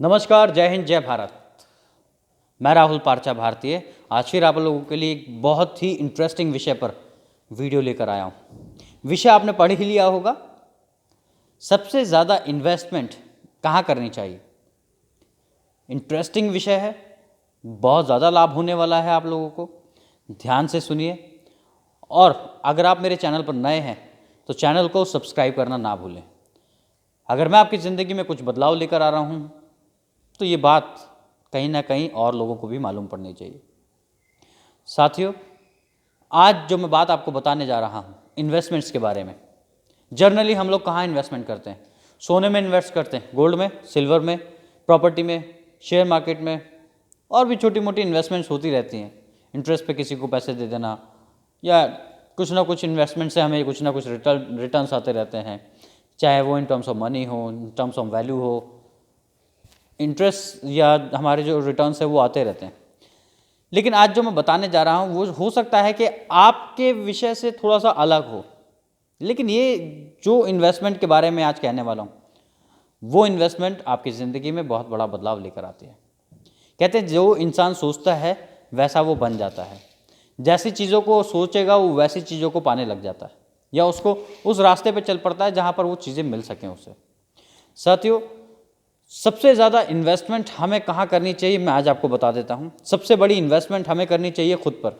नमस्कार, जय हिंद, जय भारत। मैं राहुल पार्चा भारतीय आज फिर आप लोगों के लिए एक बहुत ही इंटरेस्टिंग विषय पर वीडियो लेकर आया हूँ। विषय आपने पढ़ ही लिया होगा, सबसे ज़्यादा इन्वेस्टमेंट कहाँ करनी चाहिए। इंटरेस्टिंग विषय है, बहुत ज़्यादा लाभ होने वाला है आप लोगों को, ध्यान से सुनिए। और अगर आप मेरे चैनल पर नए हैं तो चैनल को सब्सक्राइब करना ना भूलें। अगर मैं आपकी ज़िंदगी में कुछ बदलाव लेकर आ रहा हूँ तो ये बात कहीं ना कहीं और लोगों को भी मालूम पड़नी चाहिए। साथियों, आज जो मैं बात आपको बताने जा रहा हूँ इन्वेस्टमेंट्स के बारे में। जनरली हम लोग कहाँ इन्वेस्टमेंट करते हैं? सोने में इन्वेस्ट करते हैं, गोल्ड में, सिल्वर में, प्रॉपर्टी में, शेयर मार्केट में, और भी छोटी मोटी इन्वेस्टमेंट्स होती रहती हैं। इंटरेस्ट पे किसी को पैसे दे देना, या कुछ ना कुछ इन्वेस्टमेंट से हमें कुछ ना कुछ रिटर्न्स आते रहते हैं, चाहे वो इन टर्म्स ऑफ मनी हो, इन टर्म्स ऑफ वैल्यू हो। इंटरेस्ट या हमारे जो रिटर्न्स है वो आते रहते हैं। लेकिन आज जो मैं बताने जा रहा हूँ वो हो सकता है कि आपके विषय से थोड़ा सा अलग हो, लेकिन ये जो इन्वेस्टमेंट के बारे में आज कहने वाला हूँ वो इन्वेस्टमेंट आपकी ज़िंदगी में बहुत बड़ा बदलाव लेकर आती है। कहते हैं जो इंसान सोचता है वैसा वो बन जाता है। जैसी चीज़ों को सोचेगा वो वैसी चीज़ों को पाने लग जाता है, या उसको उस रास्ते पे चल पड़ता है जहाँ पर वो चीज़ें मिल सकें उसे। साथियों, सबसे ज़्यादा इन्वेस्टमेंट हमें कहाँ करनी चाहिए मैं आज आपको बता देता हूँ। सबसे बड़ी इन्वेस्टमेंट हमें करनी चाहिए खुद पर।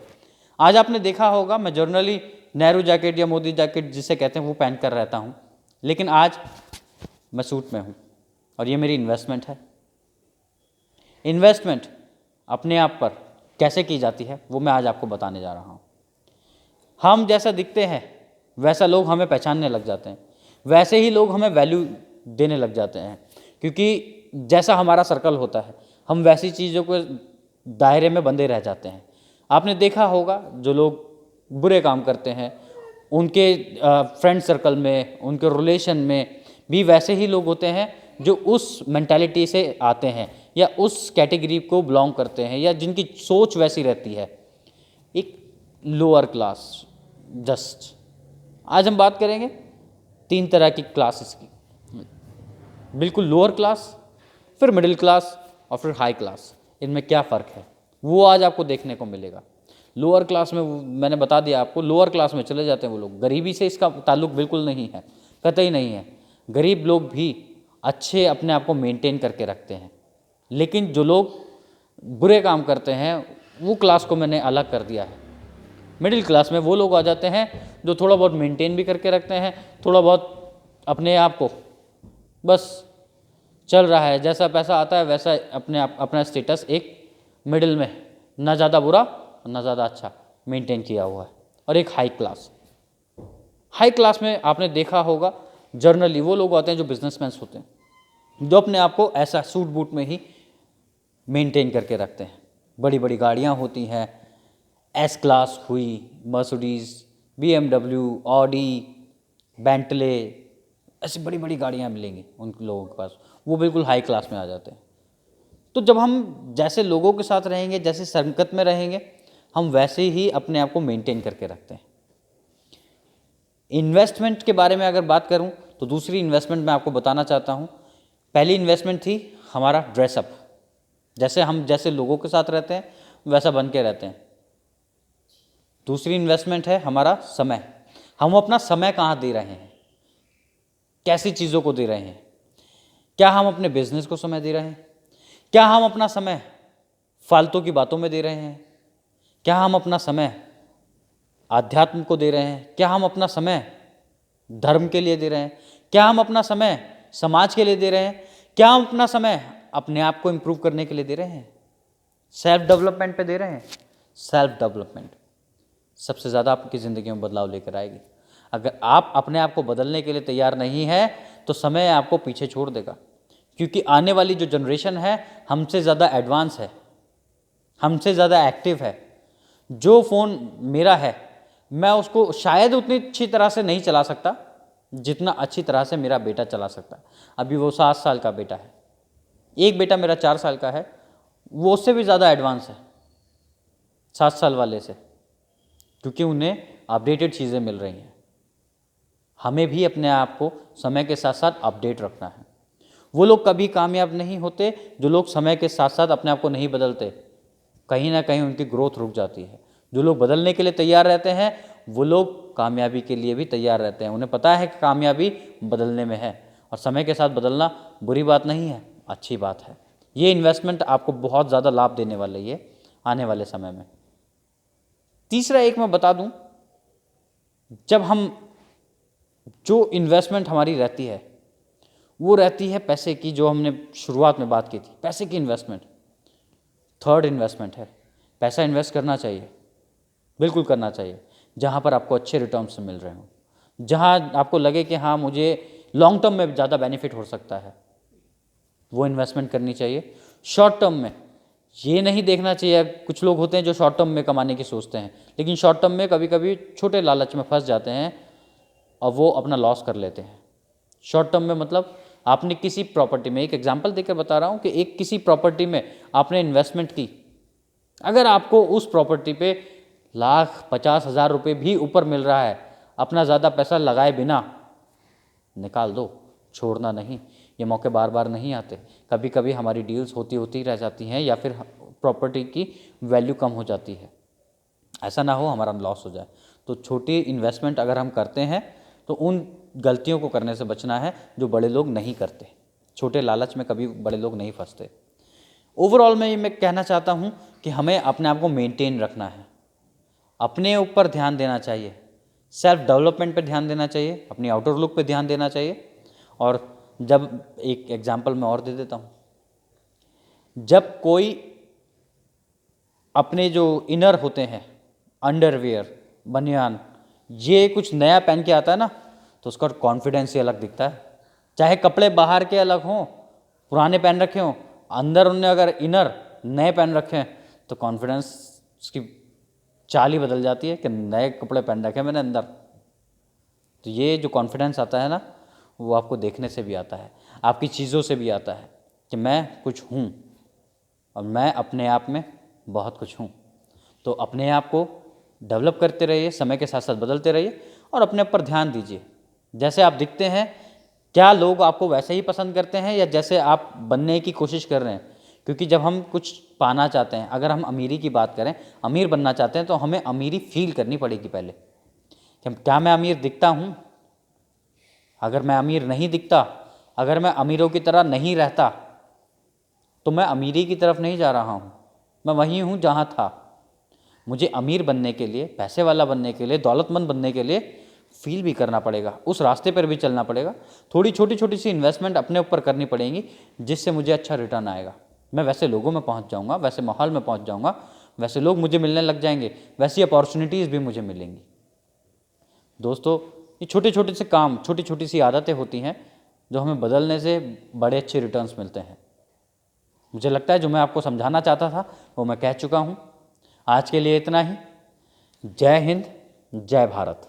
आज आपने देखा होगा मैं जर्नली नेहरू जैकेट या मोदी जैकेट जिसे कहते हैं वो पहन कर रहता हूँ, लेकिन आज मैं सूट में हूँ और ये मेरी इन्वेस्टमेंट है। इन्वेस्टमेंट अपने आप पर कैसे की जाती है वो मैं आज आपको बताने जा रहा हूँ। हम जैसा दिखते हैं वैसा लोग हमें पहचानने लग जाते हैं, वैसे ही लोग हमें वैल्यू देने लग जाते हैं, क्योंकि जैसा हमारा सर्कल होता है हम वैसी चीज़ों के दायरे में बंधे रह जाते हैं। आपने देखा होगा जो लोग बुरे काम करते हैं उनके फ्रेंड सर्कल में, उनके रिलेशन में भी वैसे ही लोग होते हैं जो उस मेंटालिटी से आते हैं या उस कैटेगरी को बिलोंग करते हैं या जिनकी सोच वैसी रहती है, एक लोअर क्लास। जस्ट आज हम बात करेंगे 3 तरह की क्लासेस की, बिल्कुल लोअर क्लास, फिर मिडिल क्लास और फिर हाई क्लास। इनमें क्या फ़र्क है वो आज आपको देखने को मिलेगा। लोअर क्लास में मैंने बता दिया आपको, लोअर क्लास में चले जाते हैं वो लोग। गरीबी से इसका ताल्लुक बिल्कुल नहीं है, कतई नहीं है। गरीब लोग भी अच्छे अपने आप को मेंटेन करके रखते हैं, लेकिन जो लोग बुरे काम करते हैं वो क्लास को मैंने अलग कर दिया है। मिडिल क्लास में वो लोग आ जाते हैं जो थोड़ा बहुत मेंटेन भी करके रखते हैं, थोड़ा बहुत अपने आप को बस चल रहा है, जैसा पैसा आता है वैसा अपने आप अपना स्टेटस एक मिडिल में, ना ज़्यादा बुरा ना ज़्यादा अच्छा मेंटेन किया हुआ है। और एक हाई क्लास। हाई क्लास में आपने देखा होगा जर्नली वो लोग आते हैं जो बिजनेसमैन होते हैं, जो अपने आप को ऐसा सूट बूट में ही मेंटेन करके रखते हैं। बड़ी बड़ी गाड़ियाँ होती हैं, एस क्लास हुई, मर्सिडीज़, BMW, ऑडी, बेंटले, ऐसी बड़ी बड़ी गाड़ियाँ मिलेंगी उन लोगों के पास। वो बिल्कुल हाई क्लास में आ जाते हैं। तो जब हम जैसे लोगों के साथ रहेंगे, जैसे संगत में रहेंगे, हम वैसे ही अपने आप को मेंटेन करके रखते हैं। इन्वेस्टमेंट के बारे में अगर बात करूं तो दूसरी इन्वेस्टमेंट मैं आपको बताना चाहता हूं। पहली इन्वेस्टमेंट थी हमारा ड्रेसअप, जैसे लोगों के साथ रहते हैं वैसा बन के रहते हैं। दूसरी इन्वेस्टमेंट है हमारा समय। हम अपना समय कहाँ दे रहे हैं, कैसी चीज़ों को दे रहे हैं। क्या हम अपने बिजनेस को समय दे रहे हैं? क्या हम अपना समय फालतू की बातों में दे रहे हैं? क्या हम अपना समय आध्यात्म को दे रहे हैं? क्या हम अपना समय धर्म के लिए दे रहे हैं? क्या हम अपना समय समाज के लिए दे रहे हैं? क्या हम अपना समय अपने आप को इम्प्रूव करने के लिए दे रहे हैं? सेल्फ डेवलपमेंट पे दे रहे हैं? सेल्फ डेवलपमेंट सबसे ज़्यादा आपकी ज़िंदगी में बदलाव लेकर आएगी। अगर आप अपने आप को बदलने के लिए तैयार नहीं है तो समय आपको पीछे छोड़ देगा, क्योंकि आने वाली जो जनरेशन है हमसे ज़्यादा एडवांस है, हमसे ज़्यादा एक्टिव है। जो फ़ोन मेरा है मैं उसको शायद उतनी अच्छी तरह से नहीं चला सकता जितना अच्छी तरह से मेरा बेटा चला सकता है। अभी वो 7 साल का बेटा है, एक बेटा मेरा 4 साल का है, वो उससे भी ज़्यादा एडवांस है 7 साल वाले से, क्योंकि उन्हें अपडेटेड चीज़ें मिल रही हैं। हमें भी अपने आप को समय के साथ साथ अपडेट रखना है। वो लोग कभी कामयाब नहीं होते जो लोग समय के साथ साथ अपने आप को नहीं बदलते। कहीं ना कहीं उनकी ग्रोथ रुक जाती है। जो लोग बदलने के लिए तैयार रहते हैं वो लोग कामयाबी के लिए भी तैयार रहते हैं। उन्हें पता है कि कामयाबी बदलने में है, और समय के साथ बदलना बुरी बात नहीं है, अच्छी बात है। ये इन्वेस्टमेंट आपको बहुत ज़्यादा लाभ देने वाली है आने वाले समय में। तीसरा एक मैं बता दूं, जब हम जो इन्वेस्टमेंट हमारी रहती है वो रहती है पैसे की, जो हमने शुरुआत में बात की थी, पैसे की इन्वेस्टमेंट। थर्ड इन्वेस्टमेंट है, पैसा इन्वेस्ट करना चाहिए, बिल्कुल करना चाहिए, जहाँ पर आपको अच्छे रिटर्न्स मिल रहे हों, जहाँ आपको लगे कि हाँ मुझे लॉन्ग टर्म में ज़्यादा बेनिफिट हो सकता है, वो इन्वेस्टमेंट करनी चाहिए। शॉर्ट टर्म में ये नहीं देखना चाहिए, कुछ लोग होते हैं जो शॉर्ट टर्म में कमाने की सोचते हैं, लेकिन शॉर्ट टर्म में कभी कभी छोटे लालच में फंस जाते हैं और वो अपना लॉस कर लेते हैं। शॉर्ट टर्म में मतलब आपने किसी प्रॉपर्टी में, एक एग्जांपल देकर बता रहा हूँ कि एक किसी प्रॉपर्टी में आपने इन्वेस्टमेंट की, अगर आपको उस प्रॉपर्टी पे 1,50,000 रुपये भी ऊपर मिल रहा है, अपना ज़्यादा पैसा लगाए बिना निकाल दो, छोड़ना नहीं। ये मौके बार बार नहीं आते, कभी कभी हमारी डील्स होती होती रह जाती हैं या फिर प्रॉपर्टी की वैल्यू कम हो जाती है, ऐसा ना हो हमारा लॉस हो जाए। तो छोटी इन्वेस्टमेंट अगर हम करते हैं तो उन गलतियों को करने से बचना है जो बड़े लोग नहीं करते। छोटे लालच में कभी बड़े लोग नहीं फंसते। ओवरऑल मैं कहना चाहता हूँ कि हमें अपने आप को मेंटेन रखना है, अपने ऊपर ध्यान देना चाहिए, सेल्फ डेवलपमेंट पे ध्यान देना चाहिए, अपनी आउटर लुक पे ध्यान देना चाहिए। और जब एक एग्जांपल मैं और दे देता हूँ, जब कोई अपने जो इनर होते हैं, अंडरवियर, बनियान, ये कुछ नया पहन के आता है ना, तो उसका कॉन्फिडेंस ही अलग दिखता है। चाहे कपड़े बाहर के अलग हों, पुराने पहन रखे हों, अंदर उनने अगर इनर नए पहन रखे हैं तो कॉन्फिडेंस उसकी चाल ही बदल जाती है कि नए कपड़े पहन रखे हैं मैंने अंदर। तो ये जो कॉन्फिडेंस आता है ना, वो आपको देखने से भी आता है, आपकी चीज़ों से भी आता है कि मैं कुछ हूँ और मैं अपने आप में बहुत कुछ हूँ। तो अपने आप को डेवलप करते रहिए, समय के साथ साथ बदलते रहिए और अपने ऊपर ध्यान दीजिए। जैसे आप दिखते हैं, क्या लोग आपको वैसे ही पसंद करते हैं या जैसे आप बनने की कोशिश कर रहे हैं? क्योंकि जब हम कुछ पाना चाहते हैं, अगर हम अमीरी की बात करें, अमीर बनना चाहते हैं, तो हमें अमीरी फील करनी पड़ेगी पहले कि क्या मैं अमीर दिखता हूँ। अगर मैं अमीर नहीं दिखता, अगर मैं अमीरों की तरह नहीं रहता, तो मैं अमीरी की तरफ नहीं जा रहा हूँ, मैं वहीं हूँ जहाँ था। मुझे अमीर बनने के लिए, पैसे वाला बनने के लिए, दौलतमंद बनने के लिए फील भी करना पड़ेगा, उस रास्ते पर भी चलना पड़ेगा। थोड़ी छोटी छोटी सी इन्वेस्टमेंट अपने ऊपर करनी पड़ेगी, जिससे मुझे अच्छा रिटर्न आएगा। मैं वैसे लोगों में पहुंच जाऊंगा, वैसे माहौल में पहुंच जाऊंगा, वैसे लोग मुझे मिलने लग जाएंगे, वैसी अपॉर्चुनिटीज़ भी मुझे मिलेंगी। दोस्तों, ये छोटे छोटे से काम, छोटी छोटी सी आदतें होती हैं जो हमें बदलने से बड़े अच्छे रिटर्न्स मिलते हैं। मुझे लगता है जो मैं आपको समझाना चाहता था वो मैं कह चुका हूँ। आज के लिए इतना ही। जय हिंद, जय भारत।